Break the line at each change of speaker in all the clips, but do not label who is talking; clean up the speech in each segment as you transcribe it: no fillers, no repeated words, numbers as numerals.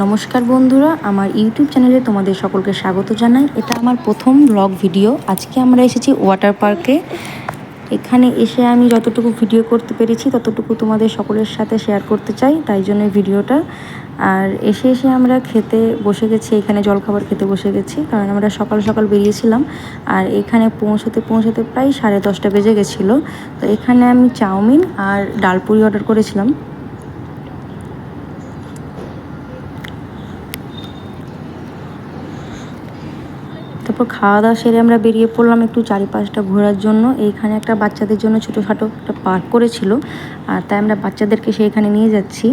নমস্কার বন্ধুরা, আমার ইউটিউব চ্যানেলে তোমাদের সকলকে স্বাগত জানাই। এটা আমার প্রথম ব্লগ ভিডিও। আজকে আমরা এসেছি ওয়াটার পার্কে। এখানে এসে আমি যতটুকু ভিডিও করতে পেরেছি ততটুকু তোমাদের সকলের সাথে শেয়ার করতে চাই, তাই জন্য ভিডিওটা। আর এসে আমরা খেতে বসে গেছি, এখানে জলখাবার খেতে বসে গেছি, কারণ আমরা সকাল সকাল বেরিয়েছিলাম। আর এখানে পৌঁছতে প্রায় 10:30 বেজে গেছিলো। তো এখানে আমি চাউমিন আর ডালপুরি অর্ডার করেছিলাম। তারপর খাওয়া দাওয়া সেরে আমরা বেরিয়ে পড়লাম একটু চারিপাশটা ঘোরার জন্য। এইখানে একটা বাচ্চাদের জন্য ছোটোখাটো একটা পার্ক করেছিল, আর তাই আমরা বাচ্চাদেরকে সেইখানে নিয়ে যাচ্ছি।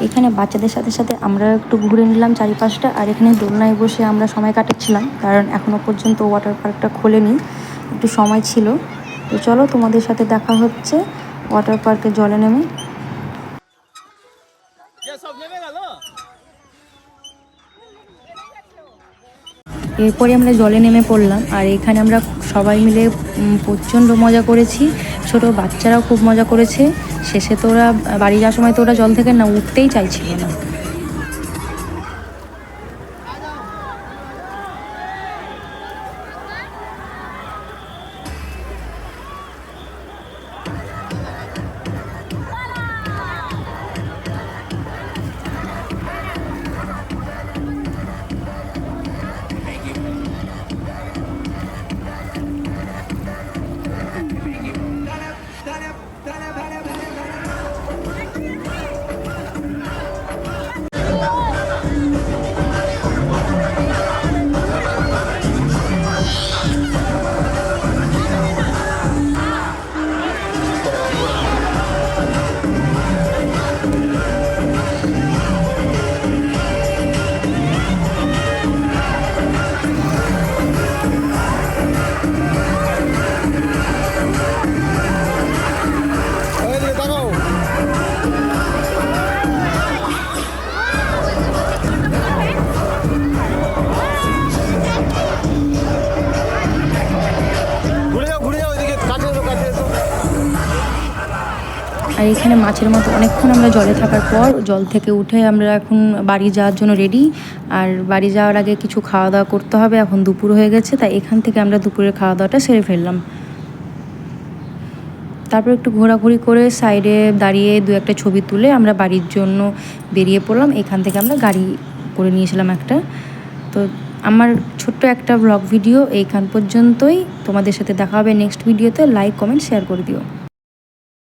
এখানে বাচ্চাদের সাথে সাথে আমরা একটু ঘুরে নিলাম চারিপাশটা। আর এখানে দোলনায় বসে আমরা সময় কাটাচ্ছিলাম, কারণ এখনও পর্যন্ত ওয়াটার পার্কটা খোলেনি, একটু সময় ছিল। তো চলো, তোমাদের সাথে দেখা হচ্ছে ওয়াটার পার্কে জলে নেমে। এরপরে আমরা জলে নেমে পড়লাম, আর এখানে আমরা সবাই মিলে প্রচণ্ড মজা করেছি। ছোট বাচ্চারাও খুব মজা করেছে। শেষে তো ওরা বাড়ি যাওয়ার সময় তো ওরা জল থেকে না উঠতেই চাইছিল না। আর এখানে মাছের মতো অনেকক্ষণ আমরা জলে থাকার পর জল থেকে উঠে আমরা এখন বাড়ি যাওয়ার জন্য রেডি। আর বাড়ি যাওয়ার আগে কিছু খাওয়া দাওয়া করতে হবে, এখন দুপুর হয়ে গেছে, তাই এখান থেকে আমরা দুপুরের খাওয়া দাওয়াটা সেরে ফেললাম। তারপর একটু ঘোরাঘুরি করে সাইডে দাঁড়িয়ে দু একটা ছবি তুলে আমরা বাড়ির জন্য বেরিয়ে পড়লাম। এখান থেকে আমরা গাড়ি করে নিয়েছিলাম একটা। তো আমার ছোট্ট একটা ব্লগ ভিডিও এইখান পর্যন্তই। তোমাদের সাথে দেখা হবে নেক্সট ভিডিওতে। লাইক, কমেন্ট, শেয়ার করে দিও।